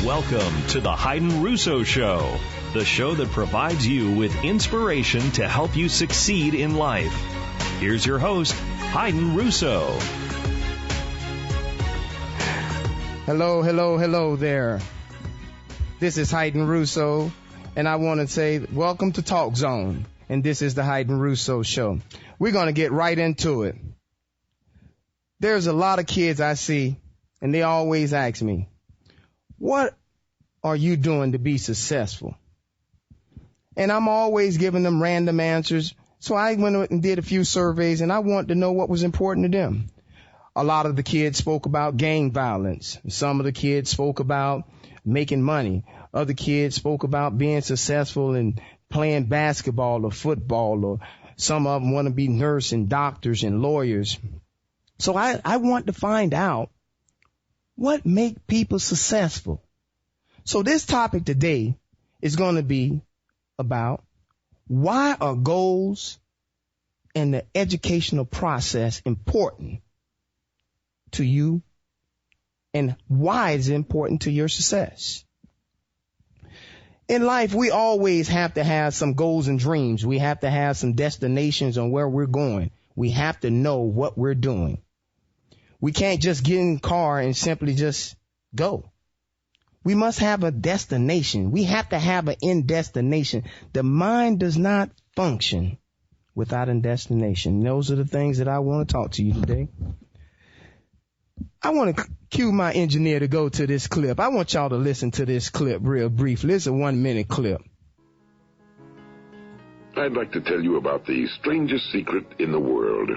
Welcome to the Hydn Russo Show, the show that provides you with inspiration to help you succeed in life. Here's your host, Hydn Russo. Hello there. This is Hydn Russo, and I want to say welcome to Talk Zone, and this is the Hydn Russo Show. We're going to get right into it. There's a lot of kids I see, and they always ask me, what are you doing to be successful? And I'm always giving them random answers. So I went and did a few surveys, and I wanted to know what was important to them. A lot of the kids spoke about gang violence. Some of the kids spoke about making money. Other kids spoke about being successful in playing basketball or football, or some of them want to be nurses and doctors and lawyers. So I want to find out what make people successful. So this topic today is going to be about why are goals and the educational process important to you, and why is it important to your success? In life, we always have to have some goals and dreams. We have to have some destinations on where we're going. We have to know what we're doing. We can't just get in the car and simply just go. We must have a destination. We have to have an end destination. The mind does not function without a destination. Those are the things that I want to talk to you today. I want to cue my engineer to go to this clip. I want y'all to listen to this clip real briefly. It's a 1-minute clip. I'd like to tell you about the strangest secret in the world.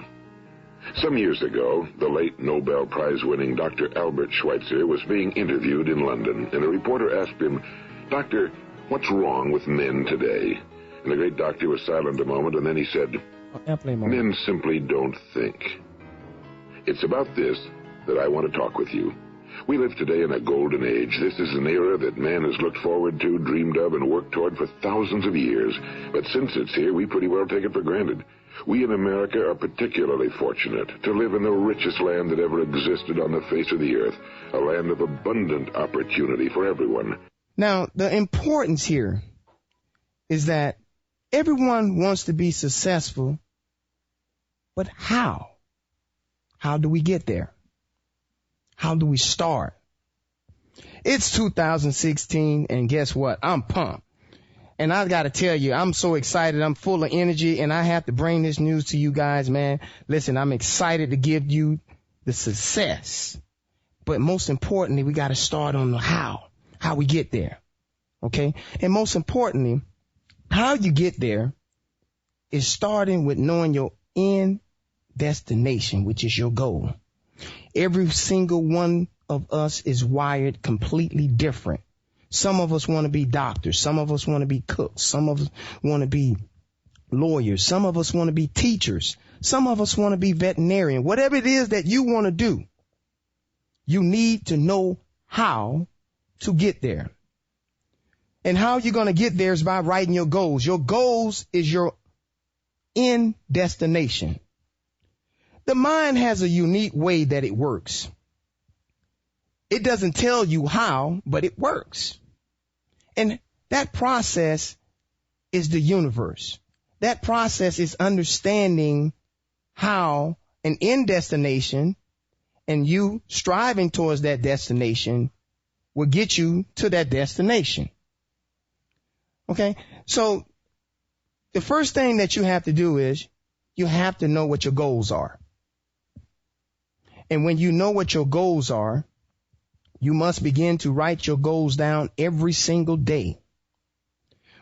Some years ago, the late Nobel Prize-winning Dr. Albert Schweitzer was being interviewed in London, and a reporter asked him, "Doctor, what's wrong with men today?" And the great doctor was silent a moment, and then he said, "Men simply don't think." It's about this that I want to talk with you. We live today in a golden age. This is an era that man has looked forward to, dreamed of, and worked toward for thousands of years. But since it's here, we pretty well take it for granted. We in America are particularly fortunate to live in the richest land that ever existed on the face of the earth, a land of abundant opportunity for everyone. Now, the importance here is that everyone wants to be successful, but how? How do we get there? How do we start? It's 2016, and guess what? I'm pumped. And I got to tell you, I'm so excited. I'm full of energy, and I have to bring this news to you guys, man. Listen, I'm excited to give you the success. But most importantly, we got to start on the how we get there. Okay? And most importantly, how you get there is starting with knowing your end destination, which is your goal. Every single one of us is wired completely different. Some of us want to be doctors. Some of us want to be cooks. Some of us want to be lawyers. Some of us want to be teachers. Some of us want to be veterinarian. Whatever it is that you want to do, you need to know how to get there. And how you're going to get there is by writing your goals. Your goals is your end destination. The mind has a unique way that it works. It doesn't tell you how, but it works. And that process is the universe. That process is understanding how an end destination and you striving towards that destination will get you to that destination. Okay? So the first thing that you have to do is you have to know what your goals are. And when you know what your goals are, you must begin to write your goals down every single day.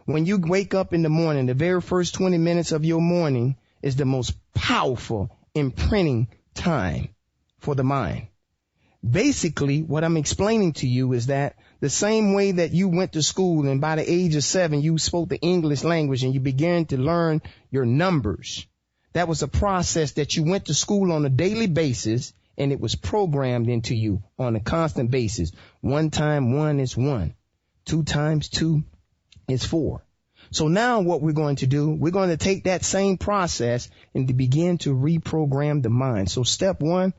When you wake up in the morning, the very first 20 minutes of your morning is the most powerful imprinting time for the mind. Basically, what I'm explaining to you is that the same way that you went to school and by the age of 7, you spoke the English language and you began to learn your numbers. That was a process that you went to school on a daily basis, and it was programmed into you on a constant basis. 1 times 1 is 1. 2 times 2 is 4. So now what we're going to do, we're going to take that same process and to begin to reprogram the mind. So step 1,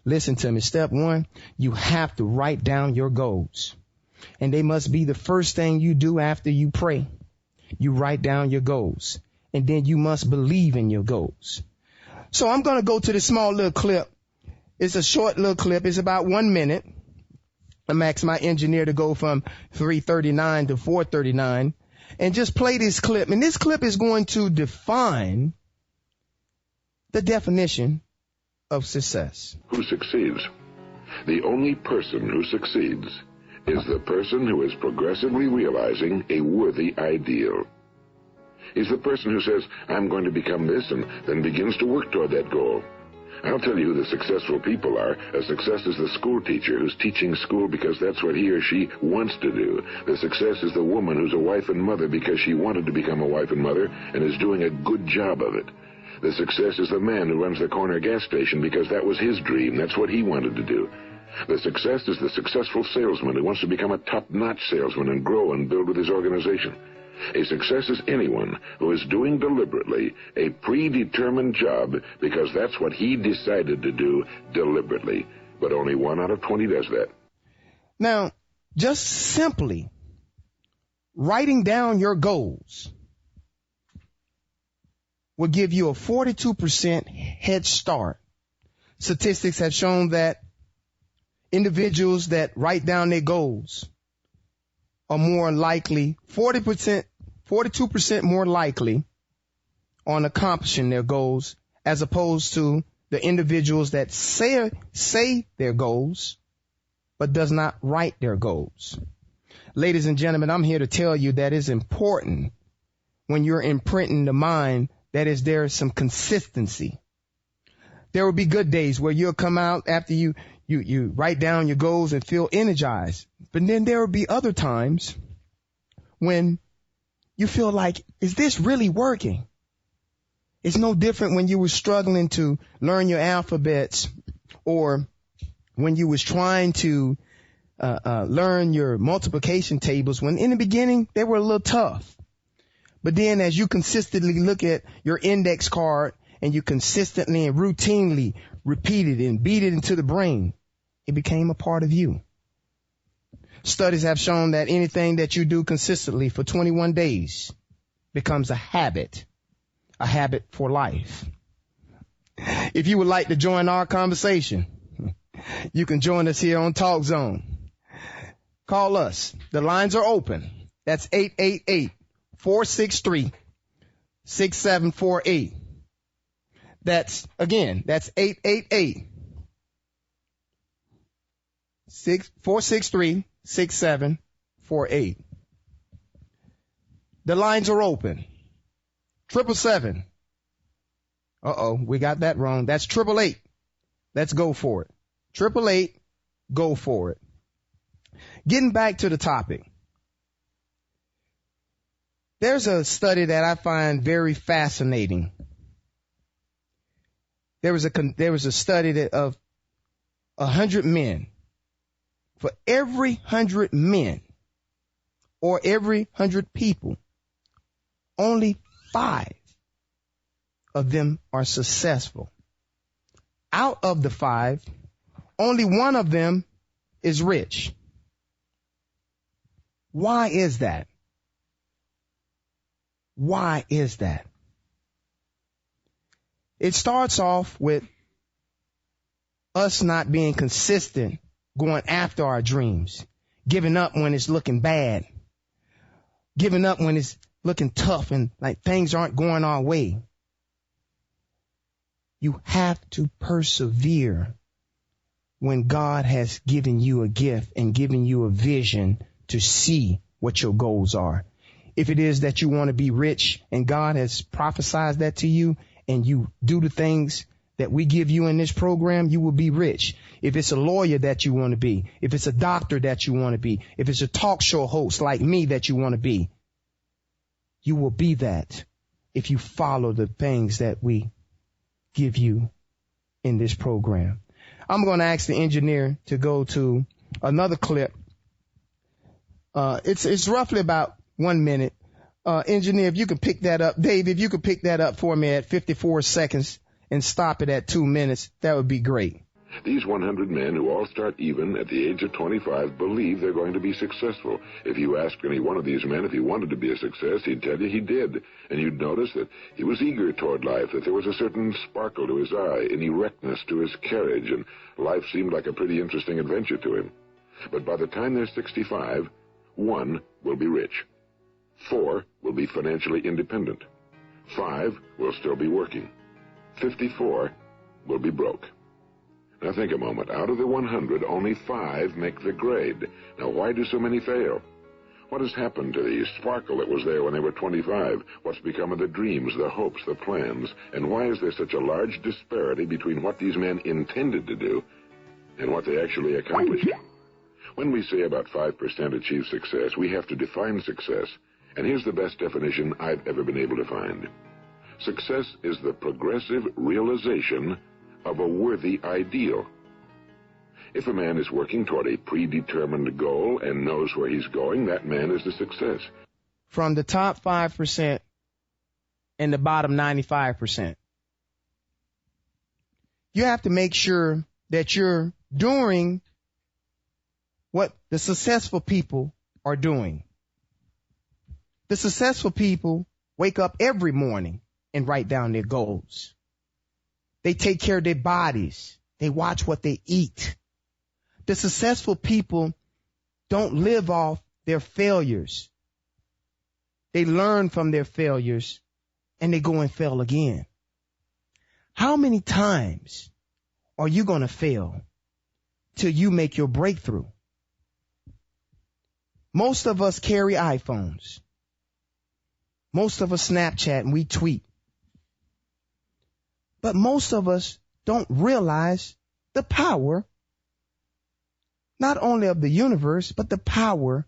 listen to me. Step 1, you have to write down your goals. And they must be the first thing you do after you pray. You write down your goals, and then you must believe in your goals. So I'm going to go to this small little clip. It's a short little clip. It's about 1 minute. I'm asking my engineer to go from 3:39 to 4:39 and just play this clip. And this clip is going to define the definition of success. Who succeeds? The only person who succeeds is the person who is progressively realizing a worthy ideal. He's the person who says, I'm going to become this, and then begins to work toward that goal. I'll tell you who the successful people are. A success is the school teacher who's teaching school because that's what he or she wants to do. The success is the woman who's a wife and mother because she wanted to become a wife and mother and is doing a good job of it. The success is the man who runs the corner gas station because that was his dream. That's what he wanted to do. The success is the successful salesman who wants to become a top-notch salesman and grow and build with his organization. A success is anyone who is doing deliberately a predetermined job because that's what he decided to do deliberately. But only 1 out of 20 does that. Now, just simply writing down your goals will give you a 42% head start. Statistics have shown that individuals that write down their goals are more likely, 42% more likely on accomplishing their goals as opposed to the individuals that say their goals but does not write their goals. Ladies and gentlemen, I'm here to tell you that it's important when you're imprinting the mind that there is some consistency. There will be good days where you'll come out after you write down your goals and feel energized. But then there will be other times when you feel like, is this really working? It's no different when you were struggling to learn your alphabets or when you was trying to learn your multiplication tables, when in the beginning they were a little tough. But then as you consistently look at your index card and you consistently and routinely repeat it and beat it into the brain, it became a part of you. Studies have shown that anything that you do consistently for 21 days becomes a habit for life. If you would like to join our conversation, you can join us here on Talk Zone. Call us. The lines are open. That's 888-463-6748. That's 888-463-6748. The lines are open. 777. We got that wrong. That's 888. Let's go for it. 888, go for it. Getting back to the topic. There's a study that I find very fascinating. There was a study of 100 men. For every 100 men or every 100 people, only 5 of them are successful. Out of the 5, only 1 of them is rich. Why is that? Why is that? It starts off with us not being consistent, going after our dreams, giving up when it's looking bad, giving up when it's looking tough and like things aren't going our way. You have to persevere when God has given you a gift and given you a vision to see what your goals are. If it is that you want to be rich and God has prophesied that to you and you do the things that we give you in this program, you will be rich. If it's a lawyer that you want to be, if it's a doctor that you want to be, if it's a talk show host like me that you want to be, you will be that if you follow the things that we give you in this program. I'm going to ask the engineer to go to another clip. It's roughly about 1 minute. Engineer, if you could pick that up. Dave, if you could pick that up for me at 54 seconds and stop it at 2 minutes, that would be great. These 100 men who all start even at the age of 25 believe they're going to be successful. If you ask any one of these men if he wanted to be a success, he'd tell you he did. And you'd notice that he was eager toward life, that there was a certain sparkle to his eye, an erectness to his carriage, and life seemed like a pretty interesting adventure to him. But by the time they're 65, 1 will be rich. 4 will be financially independent. 5 will still be working. 54 will be broke. Now think a moment. Out of the 100, only 5 make the grade. Now why do so many fail? What has happened to the sparkle that was there when they were 25? What's become of the dreams, the hopes, the plans? And why is there such a large disparity between what these men intended to do and what they actually accomplished? When we say about 5% achieve success, we have to define success. And here's the best definition I've ever been able to find. Success is the progressive realization of a worthy ideal. If a man is working toward a predetermined goal and knows where he's going, that man is a success. From the top 5% and the bottom 95%. You have to make sure that you're doing what the successful people are doing. The successful people wake up every morning and write down their goals. They take care of their bodies. They watch what they eat. The successful people don't live off their failures. They learn from their failures and they go and fail again. How many times are you going to fail till you make your breakthrough? Most of us carry iPhones. Most of us Snapchat and we tweet. But most of us don't realize the power, not only of the universe, but the power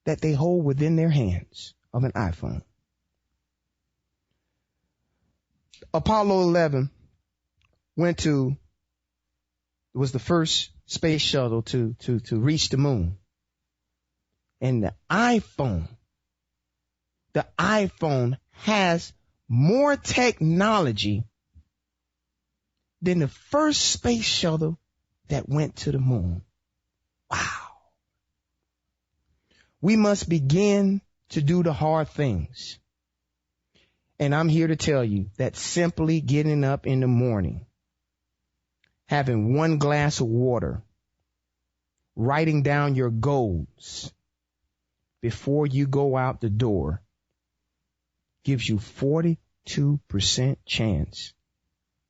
that they hold within their hands of an iPhone. Apollo 11 was the first space shuttle to reach the moon. And the iPhone has more technology than the first space shuttle that went to the moon. Wow. We must begin to do the hard things. And I'm here to tell you that simply getting up in the morning, having 1 glass of water, writing down your goals before you go out the door gives you 42% chance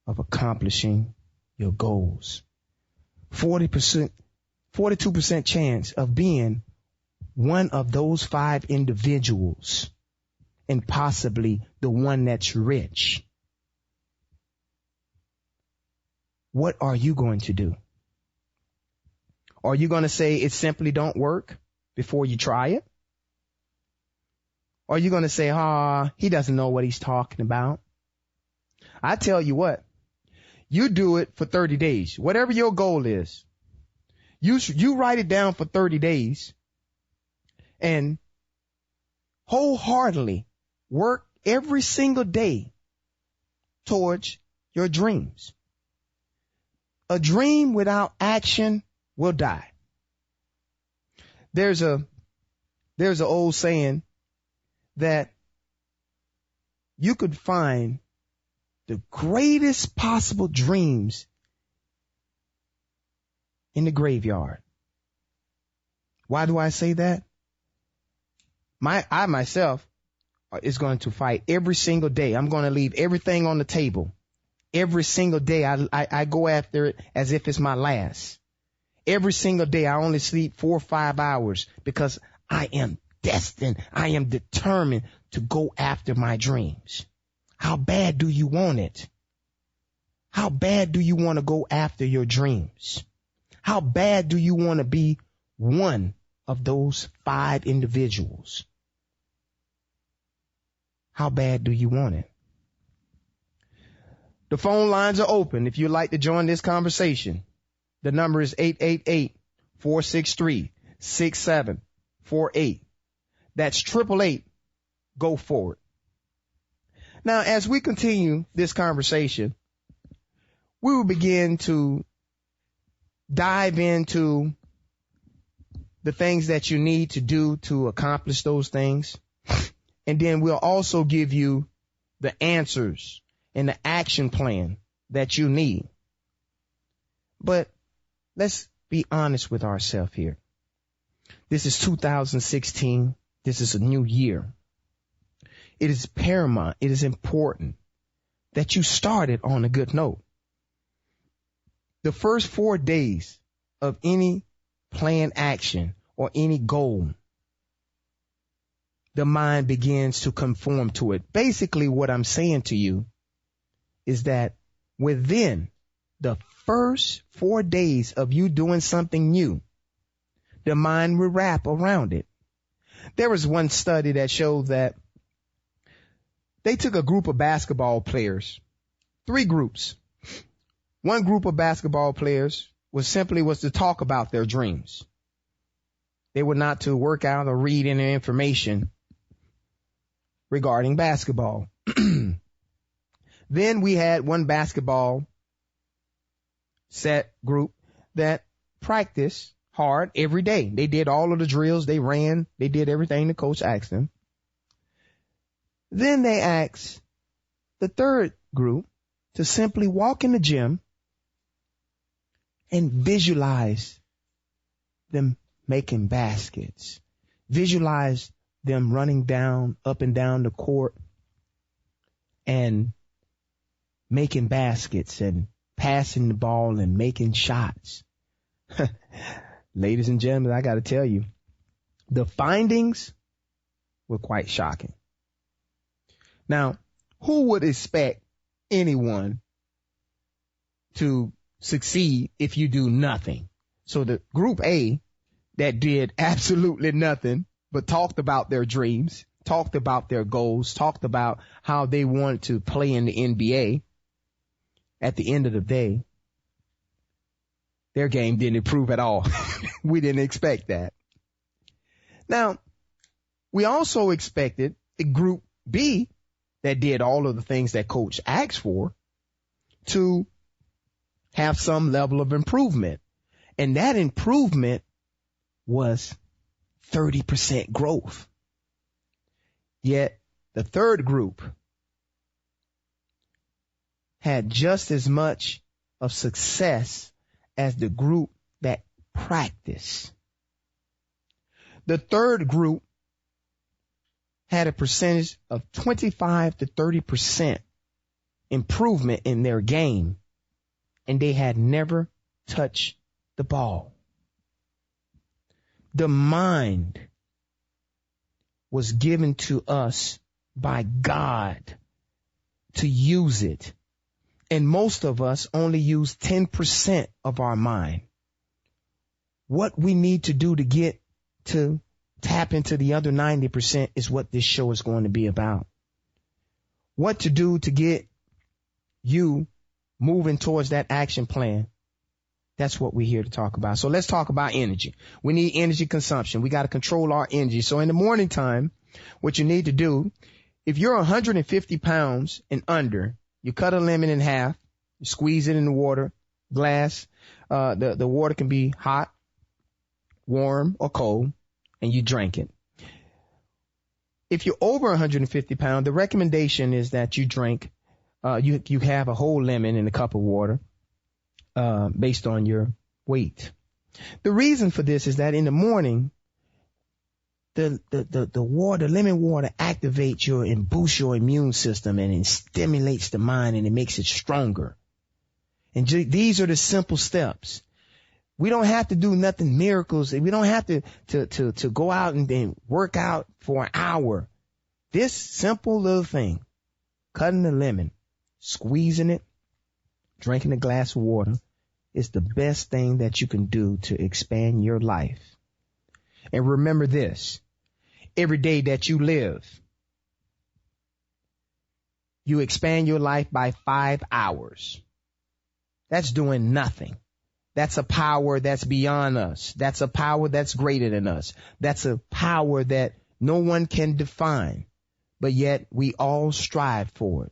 of accomplishing your goals. 42% chance of being one of those 5 individuals and possibly the one that's rich. What are you going to do? Are you going to say it simply don't work before you try it? Or are you going to say, he doesn't know what he's talking about? I tell you what, you do it for 30 days. Whatever your goal is, you write it down for 30 days and wholeheartedly work every single day towards your dreams. A dream without action will die. There's an old saying that you could find the greatest possible dreams in the graveyard. Why do I say that? I myself is going to fight every single day. I'm going to leave everything on the table. Every single day I go after it as if it's my last. Every single day I only sleep 4 or 5 hours because I am destined. I am determined to go after my dreams. How bad do you want it? How bad do you want to go after your dreams? How bad do you want to be one of those 5 individuals? How bad do you want it? The phone lines are open if you'd like to join this conversation. The number is 888-463-6748. That's 888-GO FORWARD. Now, as we continue this conversation, we will begin to dive into the things that you need to do to accomplish those things. And then we'll also give you the answers and the action plan that you need. But let's be honest with ourselves here. This is 2016. This is a new year. It is paramount. It is important that you started on a good note. The first 4 days of any planned action or any goal, the mind begins to conform to it. Basically, what I'm saying to you is that within the first 4 days of you doing something new, the mind will wrap around it. There was one study that showed that they took a group of basketball players, 3 groups. One group of basketball players was to talk about their dreams. They were not to work out or read any information regarding basketball. Then we had one basketball set group that practiced hard every day. They did all of the drills. They ran. They did everything the coach asked them. Then they asked the third group to simply walk in the gym and visualize them making baskets. Visualize them running up and down the court and making baskets and passing the ball and making shots. Ladies and gentlemen, I got to tell you, the findings were quite shocking. Now, who would expect anyone to succeed if you do nothing? So the group A that did absolutely nothing but talked about their dreams, talked about their goals, talked about how they wanted to play in the NBA, at the end of the day, their game didn't improve at all. We didn't expect that. Now, we also expected the group B that did all of the things that coach asked for to have some level of improvement. And that improvement was 30% growth. Yet the third group had just as much of success as the group that practiced. The third group had a percentage of 25 to 30% improvement in their game, and they had never touched the ball. The mind was given to us by God to use it. And most of us only use 10% of our mind. What we need to do to get to tap into the other 90% is what this show is going to be about. What to do to get you moving towards that action plan. That's what we're here to talk about. So let's talk about energy. We need energy consumption. We got to control our energy. So in the morning time, what you need to do, if you're 150 pounds and under, you cut a lemon in half, you squeeze it in the water, glass. The water can be hot, warm, or cold, and you drink it. If you're over 150 pounds, the recommendation is that you drink, you have a whole lemon in a cup of water, based on your weight. The reason for this is that in the morning, the lemon water activates and boosts your immune system, and it stimulates the mind, and it makes it stronger. And these are the simple steps. We don't have to do nothing miracles. We don't have to go out and then work out for an hour. This simple little thing, cutting the lemon, squeezing it, drinking a glass of water, is the best thing that you can do to expand your life. And remember this, every day that you live, you expand your life by 5 hours. That's doing nothing. That's a power that's beyond us. That's a power that's greater than us. That's a power that no one can define, but yet we all strive for it.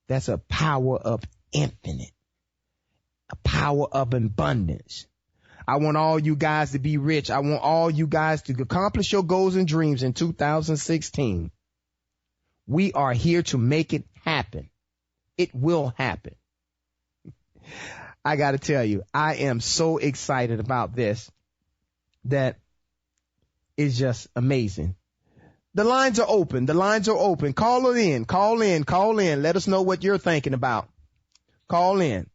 That's a power of infinite. a power of abundance. I want all you guys to be rich. I want all you guys to accomplish your goals and dreams in 2016. We are here to make it happen. It will happen. I got to tell you, I am so excited about this that is just amazing. The lines are open. The lines are open. Call it in. Call in. Call in. Let us know what you're thinking about. Call in.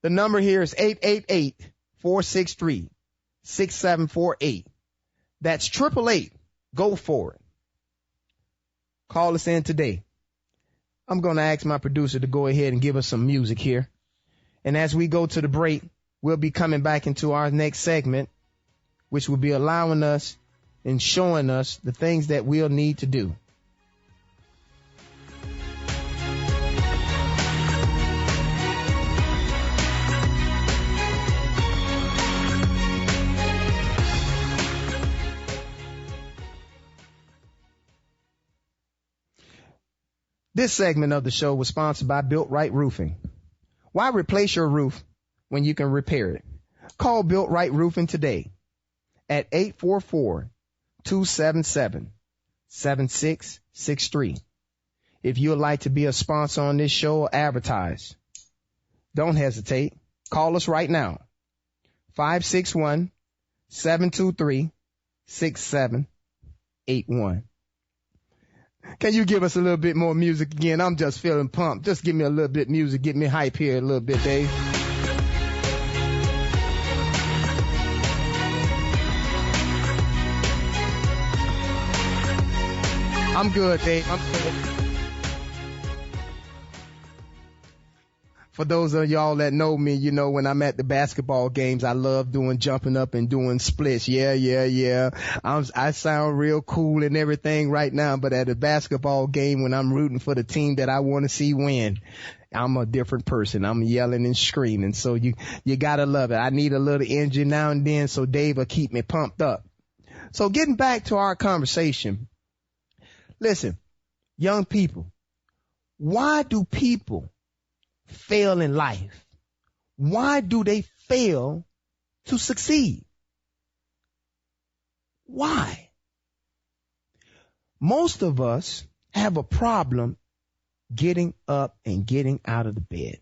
The number here is 888-463-6748. That's 888. Go for it. Call us in today. I'm going to ask my producer to go ahead and give us some music here. And as we go to the break, we'll be coming back into our next segment, which will be allowing us and showing us the things that we'll need to do. This segment of the show was sponsored by Built Right Roofing. Why replace your roof when you can repair it? Call Built Right Roofing today at 844-277-7663. If you would like to be a sponsor on this show or advertise, don't hesitate. Call us right now. 561-723-6781. Can you give us a little bit more music again? I'm just feeling pumped. Just give me a little bit of music. Get me hype here a little bit, Dave. I'm good, Dave. I'm good. For those of y'all that know me, you know when I'm at the basketball games, I love doing jumping up and doing splits. Yeah. I sound real cool and everything right now, but at a basketball game when I'm rooting for the team that I want to see win, I'm a different person. I'm yelling and screaming. So you gotta love it. I need a little energy now and then, so Dave will keep me pumped up. So getting back to our conversation, listen, young people, why do people fail in life? Why do they fail to succeed? Why? Most of us have a problem getting up and getting out of the bed.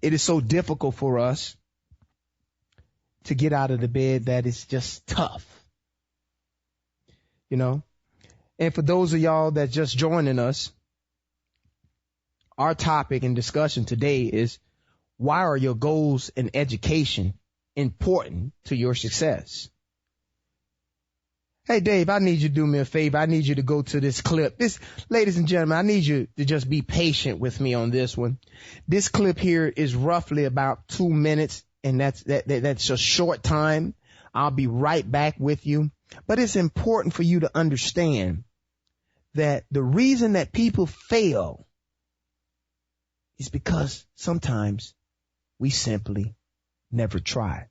It is so difficult for us to get out of the bed that it's just tough. You know? And for those of y'all that just joining us, our topic and discussion today is, why are your goals in education important to your success? Hey, Dave, I need you to do me a favor. I need you to go to this clip. Ladies and gentlemen, I need you to just be patient with me on this one. This clip here is roughly about 2 minutes, and that's a short time. I'll be right back with you. But it's important for you to understand that the reason that people fail is because sometimes we simply never try.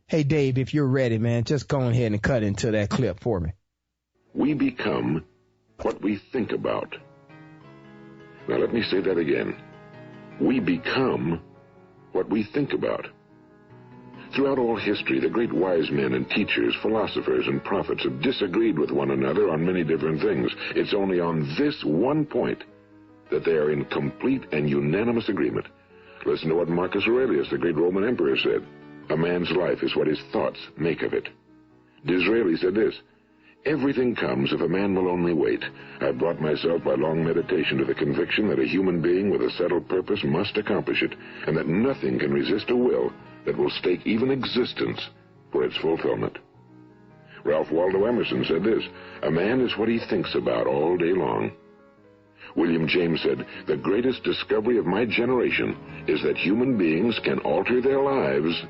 Hey, Dave, if you're ready, man, just go ahead and cut into that clip for me. We become what we think about. Now, let me say that again. We become what we think about. Throughout all history, the great wise men and teachers, philosophers and prophets have disagreed with one another on many different things. It's only on this one point that they are in complete and unanimous agreement. Listen to what Marcus Aurelius, the great Roman emperor, said. A man's life is what his thoughts make of it. Disraeli said this: everything comes if a man will only wait. I've brought myself by long meditation to the conviction that a human being with a settled purpose must accomplish it, and that nothing can resist a will that will stake even existence for its fulfillment. Ralph Waldo Emerson said this: a man is what he thinks about all day long. William James said, the greatest discovery of my generation is that human beings can alter their lives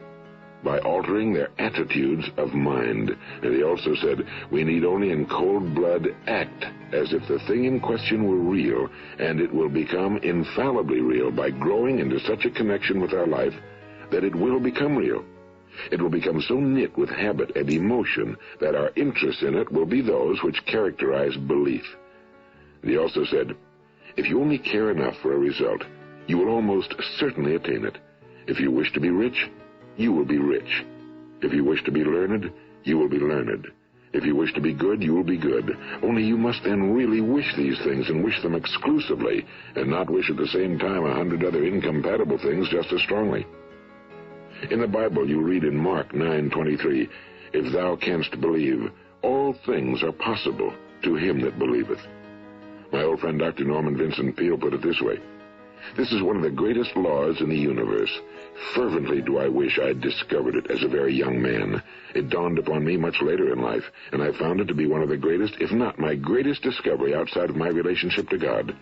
by altering their attitudes of mind. And he also said, we need only in cold blood act as if the thing in question were real, and it will become infallibly real by growing into such a connection with our life that it will become real. It will become so knit with habit and emotion that our interest in it will be those which characterize belief. And he also said, if you only care enough for a result, you will almost certainly attain it. If you wish to be rich, you will be rich. If you wish to be learned, you will be learned. If you wish to be good, you will be good. Only you must then really wish these things and wish them exclusively, and not wish at the same time 100 other incompatible things just as strongly. In the Bible, you read in Mark 9:23, "If thou canst believe, all things are possible to him that believeth." My old friend Dr. Norman Vincent Peale put it this way: "This is one of the greatest laws in the universe. Fervently do I wish I'd discovered it as a very young man. It dawned upon me much later in life, and I found it to be one of the greatest, if not my greatest discovery outside of my relationship to God."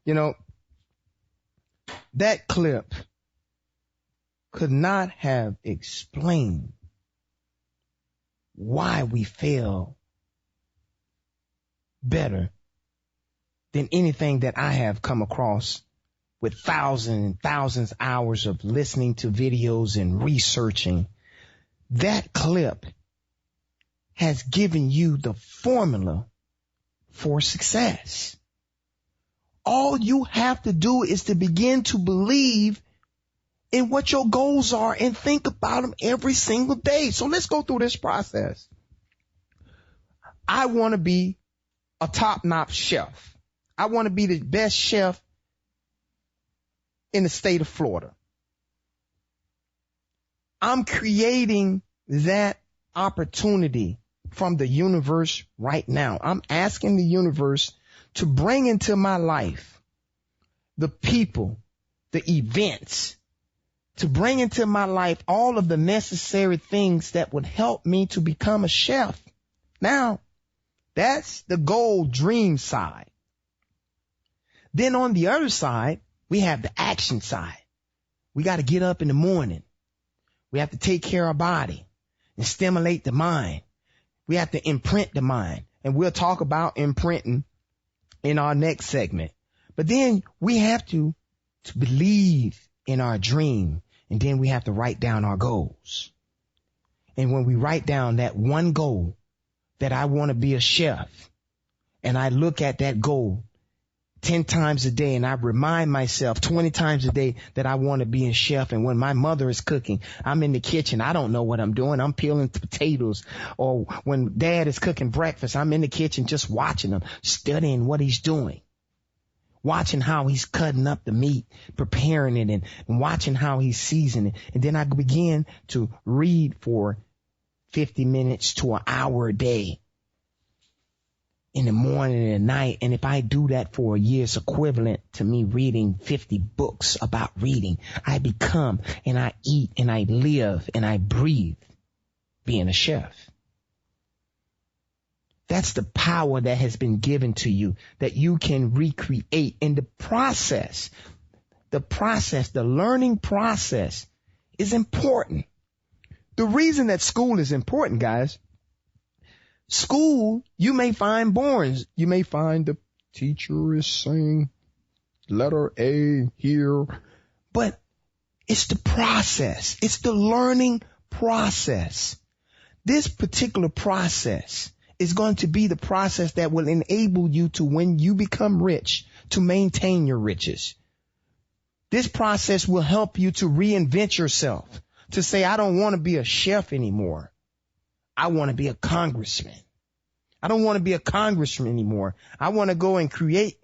You know, that clip could not have explained why we fail better than anything that I have come across with thousands and thousands of hours of listening to videos and researching. That clip has given you the formula for success. All you have to do is to begin to believe in what your goals are and think about them every single day. So let's go through this process. I want to be a top-notch chef. I want to be the best chef in the state of Florida. I'm creating that opportunity from the universe right now. I'm asking the universe to bring into my life the people, the events, to bring into my life all of the necessary things that would help me to become a chef. Now, that's the goal dream side. Then on the other side, we have the action side. We got to get up in the morning. We have to take care of our body and stimulate the mind. We have to imprint the mind. And we'll talk about imprinting in our next segment. But then we have to believe in our dream. And then we have to write down our goals. And when we write down that one goal, that I want to be a chef, and I look at that goal 10 times a day, and I remind myself 20 times a day that I want to be a chef. And when my mother is cooking, I'm in the kitchen. I don't know what I'm doing. I'm peeling potatoes. Or when dad is cooking breakfast, I'm in the kitchen just watching him, studying what he's doing, watching how he's cutting up the meat, preparing it, and watching how he's seasoning it. And then I begin to read for 50 minutes to an hour a day, in the morning and at night. And if I do that for a year, it's equivalent to me reading 50 books about reading. I become, and I eat, and I live, and I breathe being a chef. That's the power that has been given to you, that you can recreate. In the process, the learning process is important. The reason that school is important, guys, school, you may find boring. You may find the teacher is saying letter A here, but it's the process. It's the learning process. This particular process is going to be the process that will enable you to, when you become rich, to maintain your riches. This process will help you to reinvent yourself, to say, I don't want to be a chef anymore. I want to be a congressman. I don't want to be a congressman anymore. I want to go and create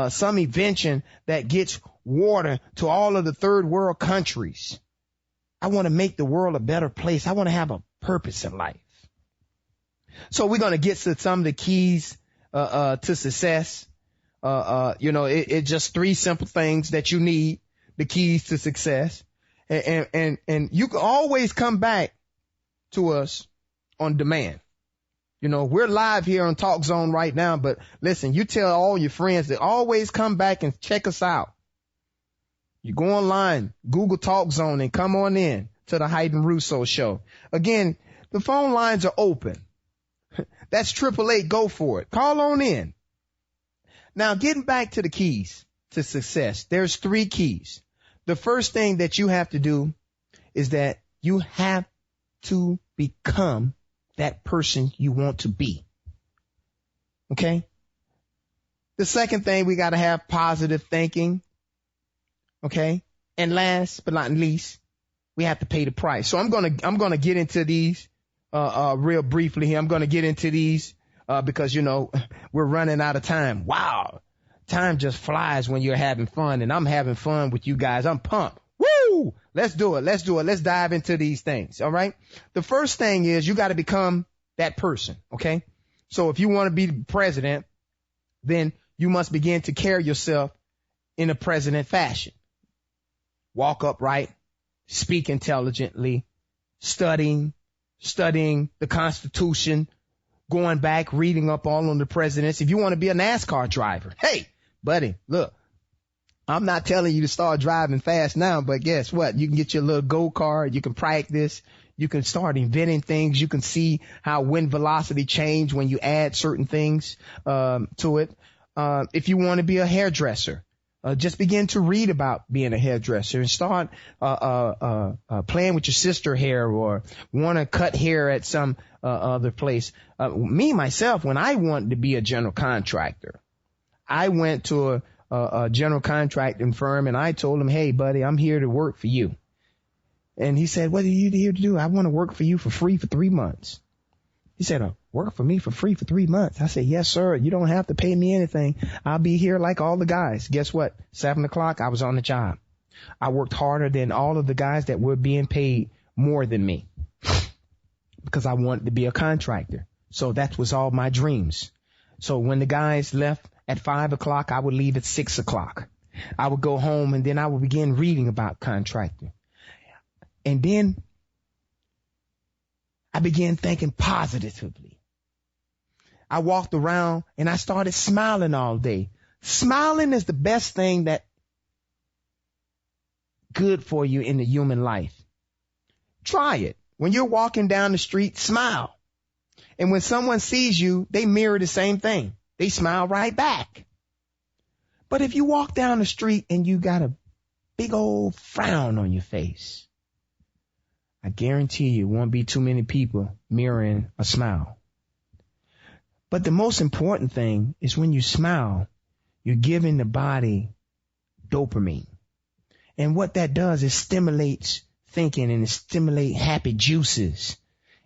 some invention that gets water to all of the third world countries. I want to make the world a better place. I want to have a purpose in life. So we're going to get to some of the keys to success. It's just 3 simple things that you need, the keys to success. And you can always come back to us on demand. You know, we're live here on Talk Zone right now, but listen, you tell all your friends to always come back and check us out. You go online, Google Talk Zone, and come on in to the Hydn Russo Show. Again, the phone lines are open. That's 888, go for it. Call on in. Now, getting back to the keys to success, there's 3 keys. The first thing that you have to do is that you have to become that person you want to be. Okay? The second thing, we got to have positive thinking. Okay. And last but not least, we have to pay the price. So I'm going to get into these, real briefly here. I'm going to get into these, because, we're running out of time. Wow. Time just flies when you're having fun, and I'm having fun with you guys. I'm pumped. Woo! Let's do it. Let's dive into these things. All right. The first thing is you got to become that person. Okay. So if you want to be president, then you must begin to carry yourself in a president fashion. Walk upright, speak intelligently, studying the Constitution, going back, reading up all on the presidents. If you want to be a NASCAR driver, hey, buddy, look, I'm not telling you to start driving fast now, but guess what? You can get your little go-kart. You can practice. You can start inventing things. You can see how wind velocity change when you add certain things to it. If you want to be a hairdresser, just begin to read about being a hairdresser and start playing with your sister hair, or want to cut hair at some other place. Myself, when I wanted to be a general contractor, I went to a general contracting firm and I told him, hey, buddy, I'm here to work for you. And he said, what are you here to do? I want to work for you for free for 3 months. He said, work for me for free for 3 months. I said, yes, sir. You don't have to pay me anything. I'll be here like all the guys. Guess what? 7 o'clock, I was on the job. I worked harder than all of the guys that were being paid more than me because I wanted to be a contractor. So that was all my dreams. So when the guys left at 5 o'clock, I would leave at 6 o'clock. I would go home and then I would begin reading about contracting. And then I began thinking positively. I walked around and I started smiling all day. Smiling is the best thing that good for you in the human life. Try it. When you're walking down the street, smile. And when someone sees you, they mirror the same thing. They smile right back. But if you walk down the street and you got a big old frown on your face, I guarantee you won't be too many people mirroring a smile. But the most important thing is when you smile, you're giving the body dopamine. And what that does is stimulates thinking and it stimulates happy juices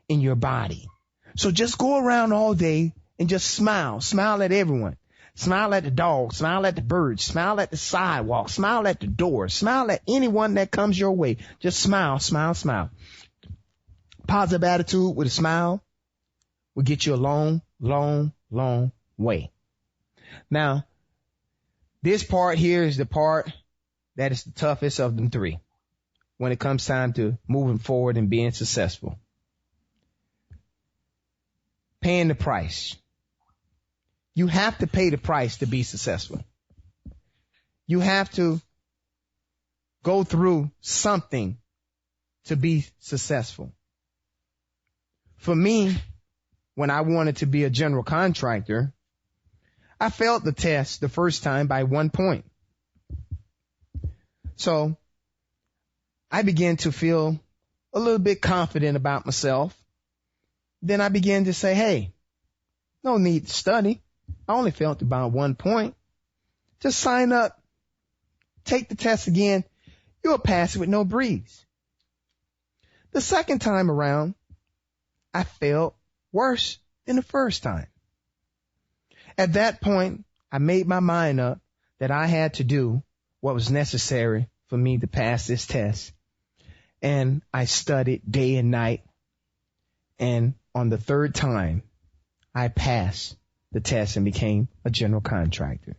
in your body. So just go around all day and just smile. Smile at everyone. Smile at the dog. Smile at the birds. Smile at the sidewalk. Smile at the door. Smile at anyone that comes your way. Just smile, smile, smile. Positive attitude with a smile will get you a long, long, long way. Now, this part here is the part that is the toughest of them three when it comes time to moving forward and being successful. Paying the price. You have to pay the price to be successful. You have to go through something to be successful. For me, when I wanted to be a general contractor, I failed the test the first time by 1 point. So I began to feel a little bit confident about myself. Then I began to say, hey, no need to study. I only failed about 1 point. Just sign up, take the test again. You'll pass it with no breeze. The second time around, I failed worse than the first time. At that point, I made my mind up that I had to do what was necessary for me to pass this test. And I studied day and night. And on the third time, I passed the test and became a general contractor.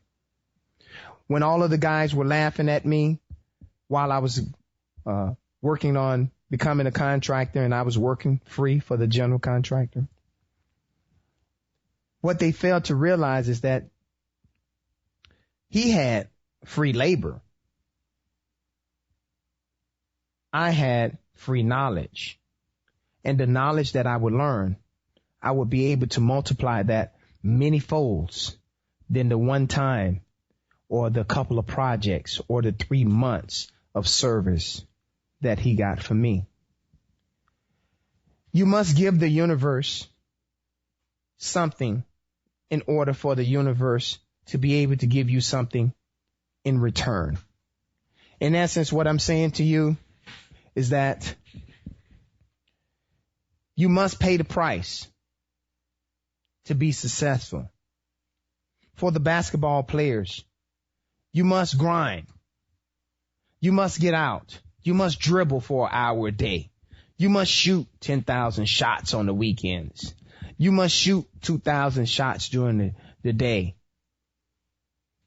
When all of the guys were laughing at me while I was working on becoming a contractor and I was working free for the general contractor, what they failed to realize is that he had free labor. I had free knowledge. And the knowledge that I would learn, I would be able to multiply that many folds than the one time or the couple of projects or the 3 months of service that he got from me. You must give the universe something in order for the universe to be able to give you something in return. In essence, what I'm saying to you is that you must pay the price to be successful. For the basketball players, you must grind. You must get out. You must dribble for an hour a day. You must shoot 10,000 shots on the weekends. You must shoot 2,000 shots during the day.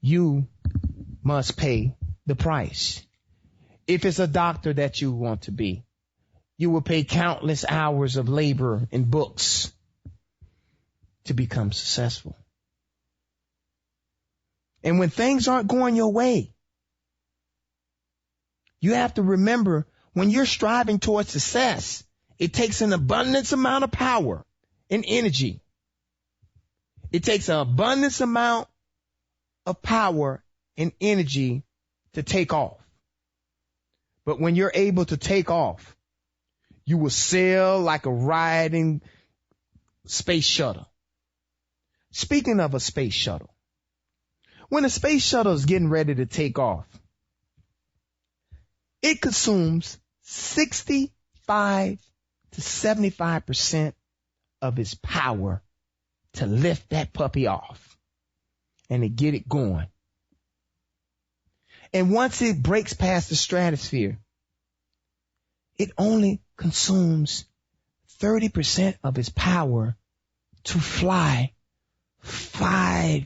You must pay the price. If it's a doctor that you want to be, you will pay countless hours of labor and books to become successful. And when things aren't going your way, you have to remember, when you're striving towards success, it takes an abundance amount of power and energy. It takes an abundance amount of power and energy to take off. But when you're able to take off, you will sail like a riding space shuttle. Speaking of a space shuttle, when a space shuttle is getting ready to take off, it consumes 65 to 75% of its power to lift that puppy off and to get it going. And once it breaks past the stratosphere, it only consumes 30% of its power to fly 5,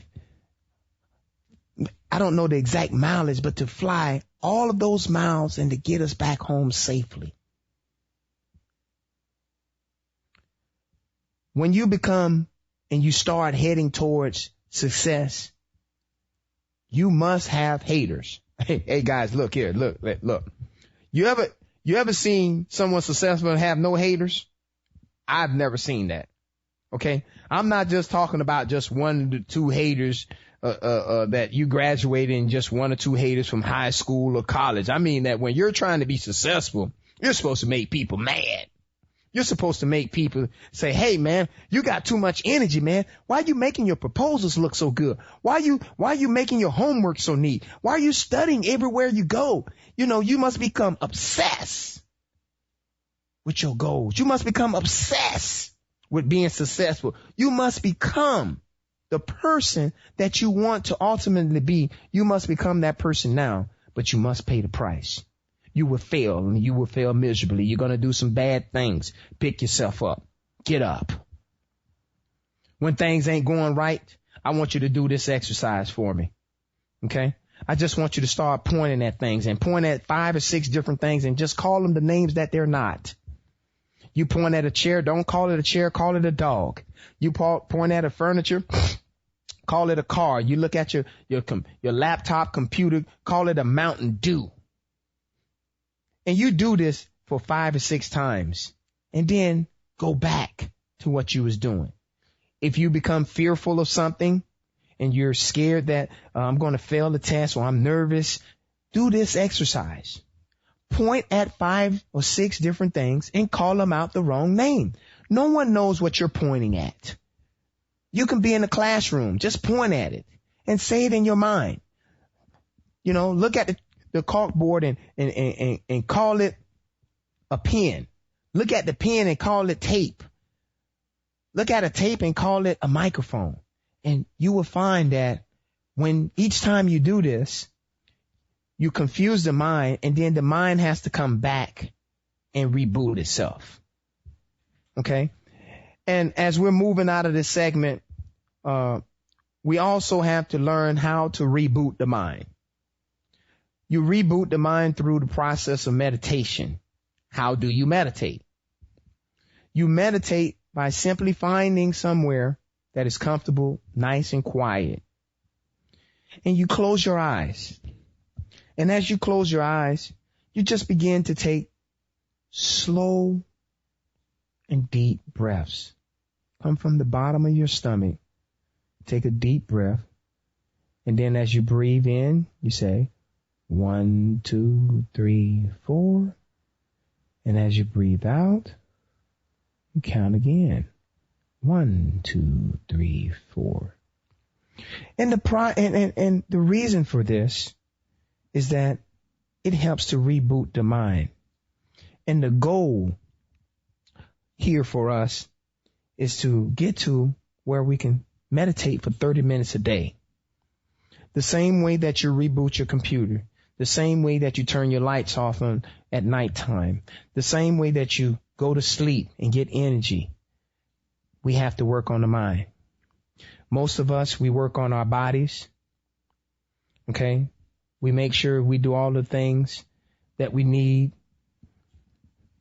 I don't know the exact mileage, but to fly all of those miles and to get us back home safely. When you become and you start heading towards success, you must have haters. Hey guys, look here, look. You ever seen someone successful and have no haters? I've never seen that. Okay, I'm not just talking about just 1 to 2 haters that you graduated and just 1 or 2 haters from high school or college. I mean that when you're trying to be successful, you're supposed to make people mad. You're supposed to make people say, hey man, you got too much energy, man. Why are you making your proposals look so good? Why are you making your homework so neat? Why are you studying everywhere you go? You know, you must become obsessed with your goals. You must become obsessed with being successful. You must become the person that you want to ultimately be. You must become that person now, but you must pay the price. You will fail, and you will fail miserably. You're going to do some bad things. Pick yourself up. Get up. When things ain't going right, I want you to do this exercise for me. Okay? I just want you to start pointing at things and point at 5 or 6 different things and just call them the names that they're not. You point at a chair, don't call it a chair, call it a dog. You point at a furniture, call it a car. You look at your laptop computer, call it a Mountain Dew. And you do this for 5 or 6 times and then go back to what you was doing. If you become fearful of something and you're scared that I'm going to fail the test or I'm nervous, do this exercise. Point at 5 or 6 different things and call them out the wrong name. No one knows what you're pointing at. You can be in the classroom. Just point at it and say it in your mind. You know, look at the corkboard and call it a pen. Look at the pen and call it tape. Look at a tape and call it a microphone. And you will find that when each time you do this, you confuse the mind, and then the mind has to come back and reboot itself. Okay? And as we're moving out of this segment, we also have to learn how to reboot the mind. You reboot the mind through the process of meditation. How do you meditate? You meditate by simply finding somewhere that is comfortable, nice and quiet. And you close your eyes. And as you close your eyes, you just begin to take slow and deep breaths. Come from the bottom of your stomach. Take a deep breath. And then as you breathe in, you say 1, 2, 3, 4. And as you breathe out, you count again. 1, 2, 3, 4. And the reason for this is that it helps to reboot the mind. And the goal here for us is to get to where we can meditate for 30 minutes a day. The same way that you reboot your computer, the same way that you turn your lights off at nighttime, the same way that you go to sleep and get energy, we have to work on the mind. Most of us, we work on our bodies, okay? We make sure we do all the things that we need.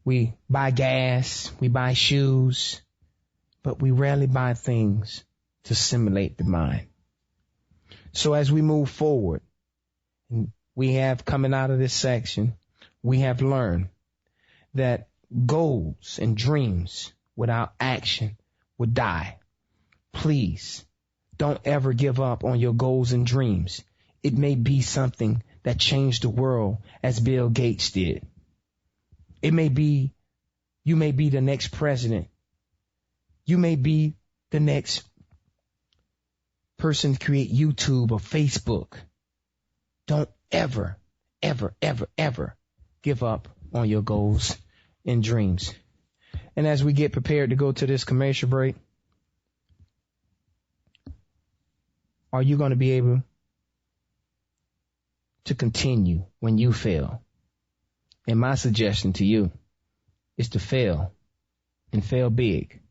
We buy gas, we buy shoes, but we rarely buy things to stimulate the mind. So as we move forward, we have coming out of this section, we have learned that goals and dreams without action would die. Please don't ever give up on your goals and dreams. It may be something that changed the world as Bill Gates did. It may be, you may be the next president. You may be the next person to create YouTube or Facebook. Don't ever, ever, ever, ever give up on your goals and dreams. And as we get prepared to go to this commercial break, are you going to be able to continue when you fail? And my suggestion to you is to fail and fail big.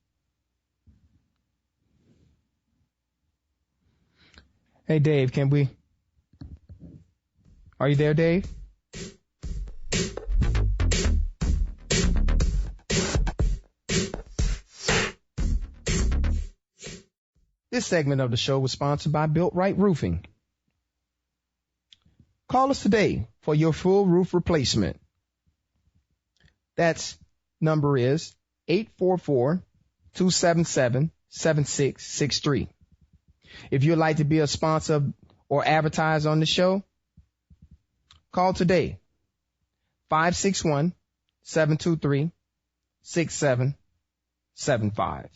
Hey, Dave, are you there, Dave? This segment of the show was sponsored by Built Right Roofing. Call us today for your full roof replacement. That's number is 844-277-7663. If you'd like to be a sponsor or advertise on the show, call today, 561-723-6775.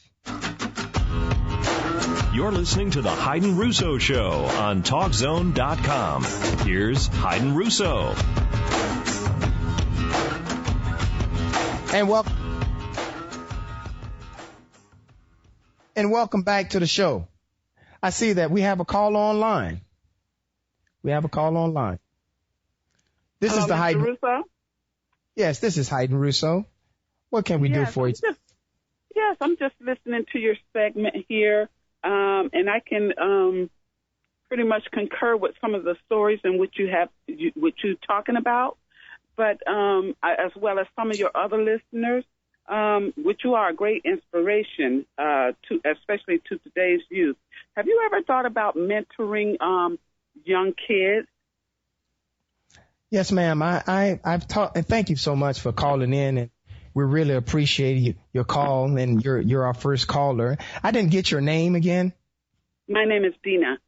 You're listening to the Hydn Russo Show on TalkZone.com. Here's Hydn Russo. And welcome back to the show. I see that we have a call online. This Hello, is the Mr. Hydn. Russo? Yes, this is Hydn Russo. What can we do for you? I'm just listening to your segment here, and I can pretty much concur with some of the stories and what you're talking about, but as well as some of your other listeners, which you are a great inspiration especially to today's youth. Have you ever thought about mentoring young kids? Yes, ma'am. I've taught, and thank you so much for calling in, and we really appreciate your call, and you're our first caller. I didn't get your name again. My name is Dina.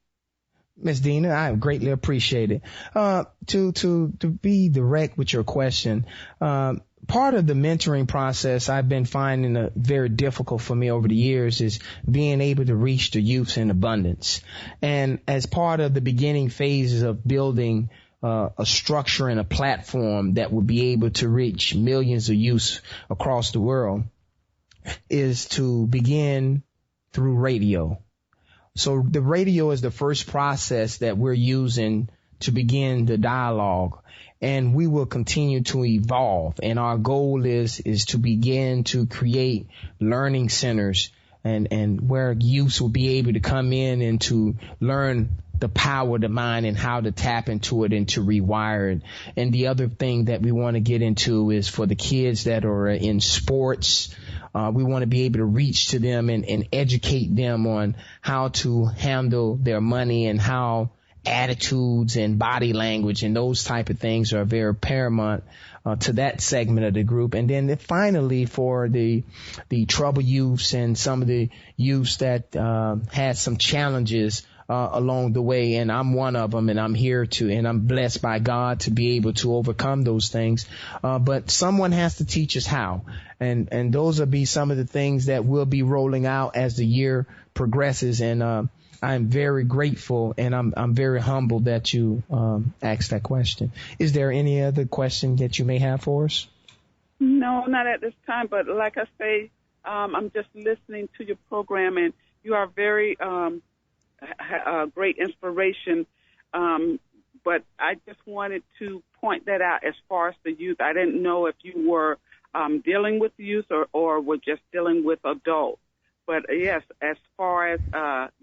Miss Dina, I greatly appreciate it. To be direct with your question, part of the mentoring process I've been finding very difficult for me over the years is being able to reach the youth in abundance. And as part of the beginning phases of building a structure and a platform that will be able to reach millions of youth across the world is to begin through radio. So the radio is the first process that we're using to begin the dialogue, and we will continue to evolve. And our goal is to begin to create learning centers and where youths will be able to come in and to learn the power of the mind and how to tap into it and to rewire it. And the other thing that we want to get into is for the kids that are in sports. We want to be able to reach to them and educate them on how to handle their money and how attitudes and body language and those type of things are very paramount to that segment of the group. And then finally for the troubled youths and some of the youths that had some challenges along the way, and I'm one of them, and I'm here and I'm blessed by God to be able to overcome those things. But someone has to teach us how, and those will be some of the things that we'll be rolling out as the year progresses. And I'm very grateful, and I'm very humbled that you asked that question. Is there any other question that you may have for us? No, not at this time. But like I say, I'm just listening to your program, and you are very great inspiration. But I just wanted to point that out as far as the youth. I didn't know if you were dealing with youth or were just dealing with adults. But, yes, as far as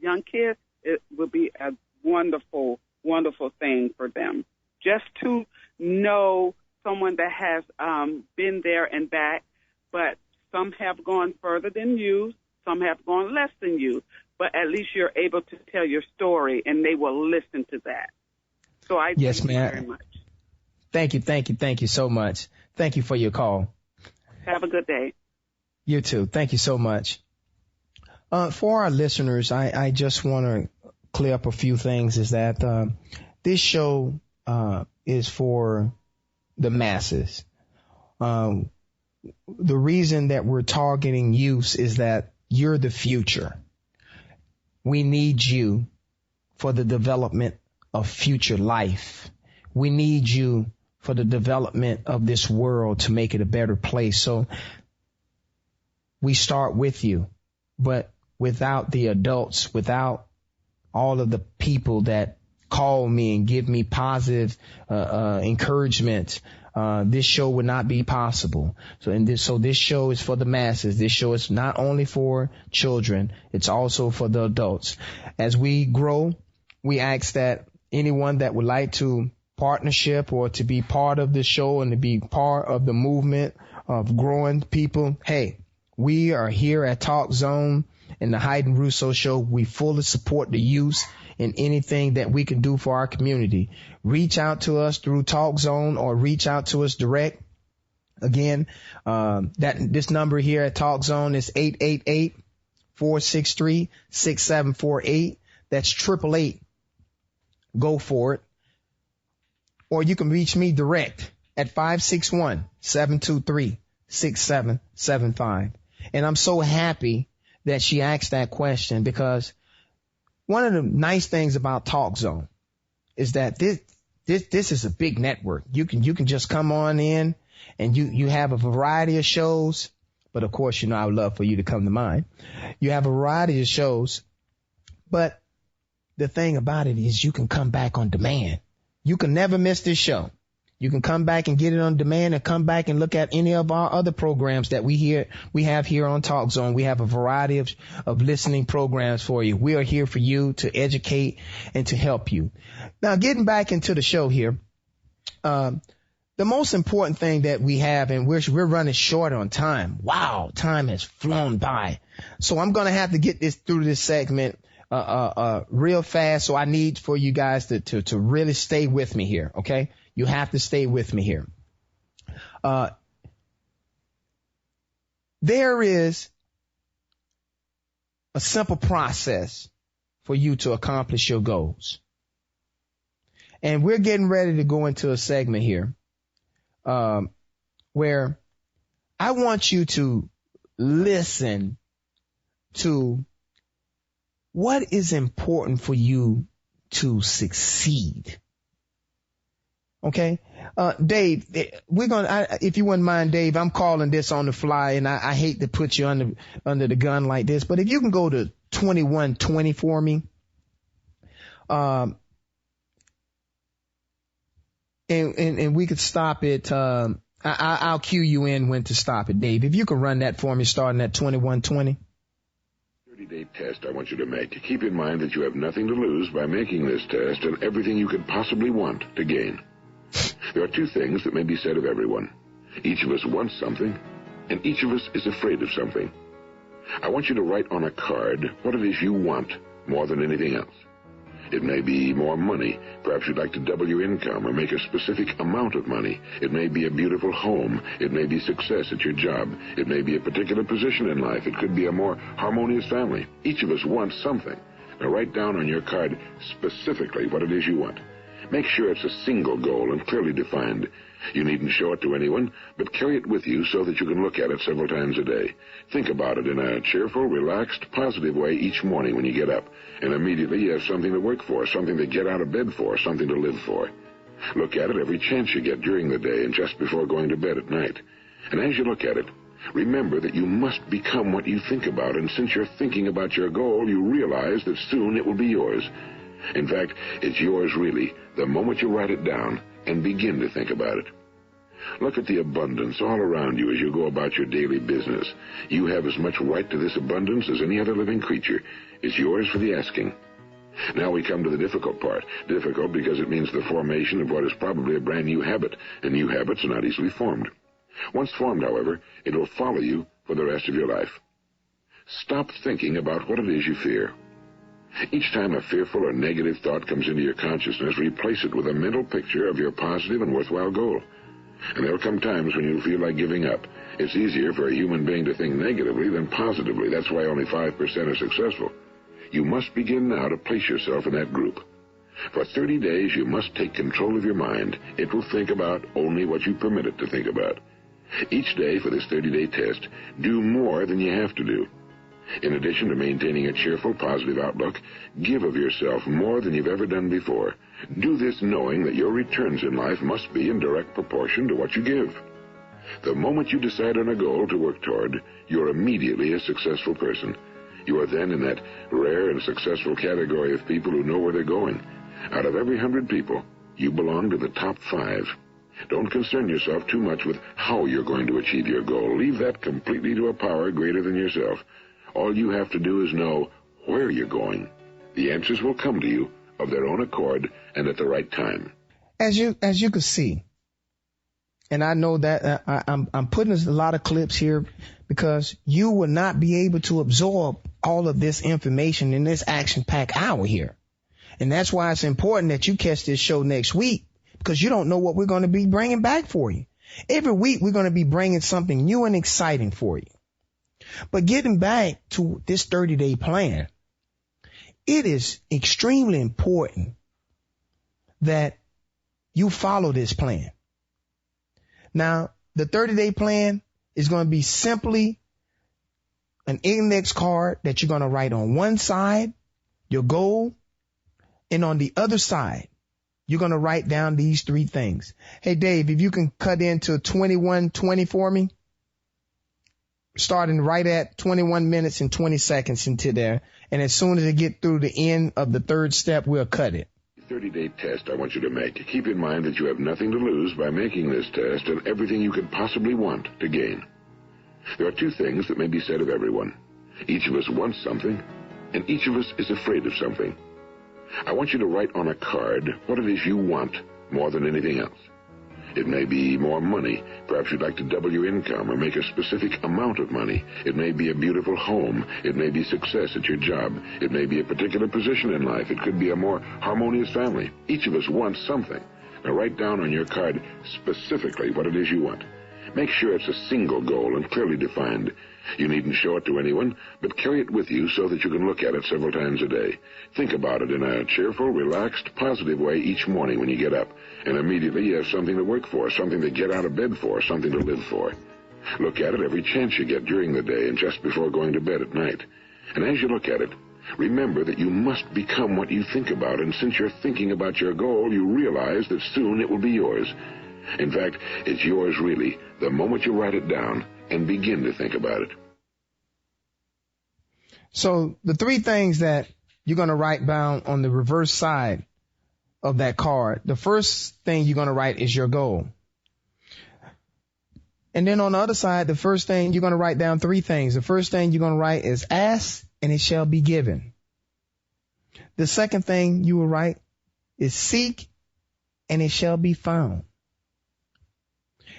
young kids, it would be a wonderful, wonderful thing for them. Just to know someone that has been there and back, but some have gone further than you, some have gone less than you, but at least you're able to tell your story, and they will listen to that. So I thank you very much. Thank you so much. Thank you for your call. Have a good day. You too. Thank you so much. For our listeners, I just want to clear up a few things, is that this show is for the masses. The reason that we're targeting youth is that you're the future. We need you for the development of future life. We need you for the development of this world to make it a better place. So we start with you, but without the adults, without all of the people that call me and give me positive encouragement, this show would not be possible. So this show is for the masses. This show is not only for children, it's also for the adults. As we grow, we ask that anyone that would like to partnership or to be part of the show and to be part of the movement of growing people, hey, we are here at Talk Zone in the Hydn Russo Show. We fully support the youth in anything that we can do for our community. Reach out to us through Talk Zone or reach out to us direct. Again, this number here at Talk Zone is 888-463-6748. That's 888. Go for it. Or you can reach me direct at 561-723-6775. And I'm so happy that she asked that question, because one of the nice things about Talk Zone is that this is a big network. You can just come on in and you have a variety of shows. But of course, I would love for you to come to mine. You have a variety of shows, but the thing about it is you can come back on demand. You can never miss this show. You can come back and get it on demand, and come back and look at any of our other programs that we have here on Talk Zone. We have a variety of listening programs for you. We are here for you to educate and to help you. Now, getting back into the show here, the most important thing that we have, and we're running short on time. Wow, time has flown by. So I'm going to have to get through this segment real fast. So I need for you guys to really stay with me here. Okay. You have to stay with me here. There is a simple process for you to accomplish your goals. And we're getting ready to go into a segment here, where I want you to listen to what is important for you to succeed. Okay. Dave, if you wouldn't mind, Dave, I'm calling this on the fly, and I hate to put you under the gun like this, but if you can go to 2120 for me, and we could stop it. I'll cue you in when to stop it, Dave. If you can run that for me, starting at 2120. 30-day test I want you to make. Keep in mind that you have nothing to lose by making this test, and everything you could possibly want to gain. There are two things that may be said of everyone. Each of us wants something, and each of us is afraid of something. I want you to write on a card what it is you want more than anything else. It may be more money. Perhaps you'd like to double your income or make a specific amount of money. It may be a beautiful home. It may be success at your job. It may be a particular position in life. It could be a more harmonious family. Each of us wants something. Now write down on your card specifically what it is you want. Make sure it's a single goal and clearly defined. You needn't show it to anyone, but carry it with you so that you can look at it several times a day. Think about it in a cheerful, relaxed, positive way each morning when you get up, and immediately you have something to work for, something to get out of bed for, something to live for. Look at it every chance you get during the day and just before going to bed at night. And as you look at it, remember that you must become what you think about, and since you're thinking about your goal, you realize that soon it will be yours. In fact, it's yours really the moment you write it down and begin to think about it. Look at the abundance all around you as you go about your daily business. You have as much right to this abundance as any other living creature. It's yours for the asking. Now we come to the difficult part. Difficult because it means the formation of what is probably a brand new habit, and new habits are not easily formed. Once formed, however, it will follow you for the rest of your life. Stop thinking about what it is you fear. Each time a fearful or negative thought comes into your consciousness, replace it with a mental picture of your positive and worthwhile goal. And there will come times when you'll feel like giving up. It's easier for a human being to think negatively than positively. That's why only 5% are successful. You must begin now to place yourself in that group. For 30 days, you must take control of your mind. It will think about only what you permit it to think about. Each day for this 30-day test, do more than you have to do. In addition to maintaining a cheerful, positive outlook, give of yourself more than you've ever done before. Do this knowing that your returns in life must be in direct proportion to what you give. The moment you decide on a goal to work toward, you're immediately a successful person. You are then in that rare and successful category of people who know where they're going. Out of every 100 people, you belong to the top 5. Don't concern yourself too much with how you're going to achieve your goal. Leave that completely to a power greater than yourself. All you have to do is know where you're going. The answers will come to you of their own accord and at the right time. As you can see, and I know that I'm putting a lot of clips here because you will not be able to absorb all of this information in this action-packed hour here. And that's why it's important that you catch this show next week, because you don't know what we're going to be bringing back for you. Every week, we're going to be bringing something new and exciting for you. But getting back to this 30-day plan, it is extremely important that you follow this plan. Now, the 30-day plan is going to be simply an index card that you're going to write on one side, your goal, and on the other side, you're going to write down these 3 things. Hey, Dave, if you can cut into 21:20 for me, starting right at 21 minutes and 20 seconds into there. And as soon as it get through the end of the 3rd step, we'll cut it. 30-day test I want you to make. Keep in mind that you have nothing to lose by making this test and everything you could possibly want to gain. There are 2 things that may be said of everyone. Each of us wants something, and each of us is afraid of something. I want you to write on a card what it is you want more than anything else. It may be more money. Perhaps you'd like to double your income or make a specific amount of money. It may be a beautiful home. It may be success at your job. It may be a particular position in life. It could be a more harmonious family. Each of us wants something. Now write down on your card specifically what it is you want. Make sure it's a single goal and clearly defined. You needn't show it to anyone, but carry it with you so that you can look at it several times a day. Think about it in a cheerful, relaxed, positive way each morning when you get up, and immediately you have something to work for, something to get out of bed for, something to live for. Look at it every chance you get during the day and just before going to bed at night. And as you look at it, remember that you must become what you think about, and since you're thinking about your goal, you realize that soon it will be yours. In fact, it's yours really the moment you write it down and begin to think about it. So the 3 things that you're going to write down on the reverse side of that card, the first thing you're going to write is your goal. And then on the other side, the first thing you're going to write down 3 things. The first thing you're going to write is ask and it shall be given. The second thing you will write is seek and it shall be found.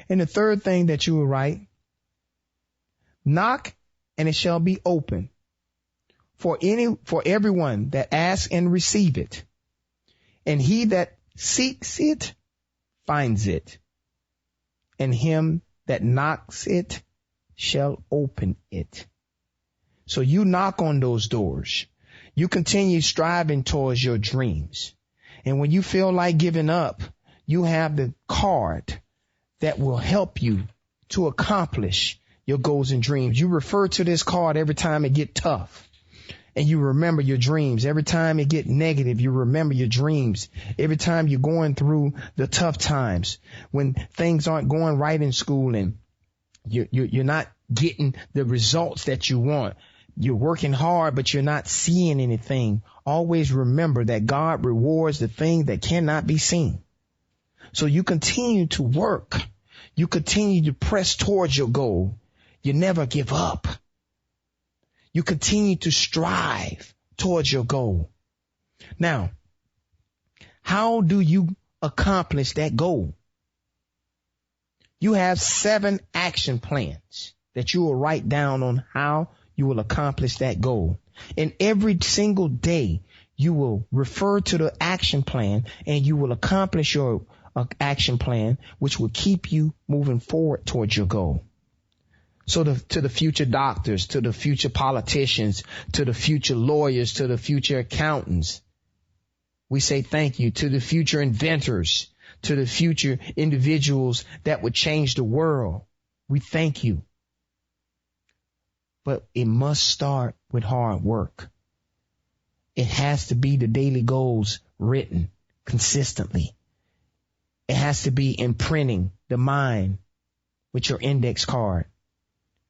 And the third thing that you will write, knock and it shall be open. For everyone that asks and receive it. And he that seeks it finds it. And him that knocks it shall open it. So you knock on those doors. You continue striving towards your dreams. And when you feel like giving up, you have the card that will help you to accomplish your goals and dreams. You refer to this card every time it get tough, and you remember your dreams. Every time it get negative, you remember your dreams. Every time you're going through the tough times, when things aren't going right in school and you're not getting the results that you want. You're working hard, but you're not seeing anything. Always remember that God rewards the thing that cannot be seen. So you continue to work. You continue to press towards your goal. You never give up. You continue to strive towards your goal. Now, how do you accomplish that goal? You have 7 action plans that you will write down on how you will accomplish that goal. And every single day, you will refer to the action plan and you will accomplish your action plan, which will keep you moving forward towards your goal. So to the future doctors, to the future politicians, to the future lawyers, to the future accountants, we say thank you. To the future inventors, to the future individuals that would change the world, we thank you. But it must start with hard work. It has to be the daily goals written consistently. It has to be imprinting the mind with your index card.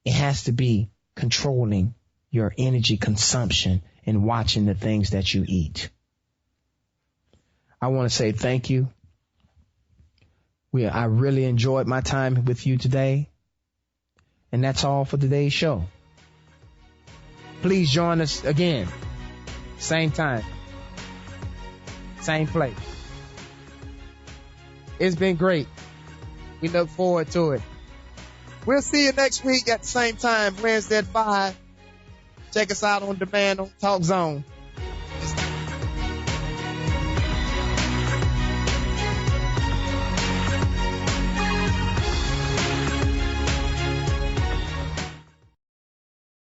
It has to be controlling your energy consumption and watching the things that you eat. I want to say thank you. I really enjoyed my time with you today. And that's all for today's show. Please join us again. Same time. Same place. It's been great. We look forward to it. We'll see you next week at the same time, Wednesday at 5. Check us out on demand on Talk Zone.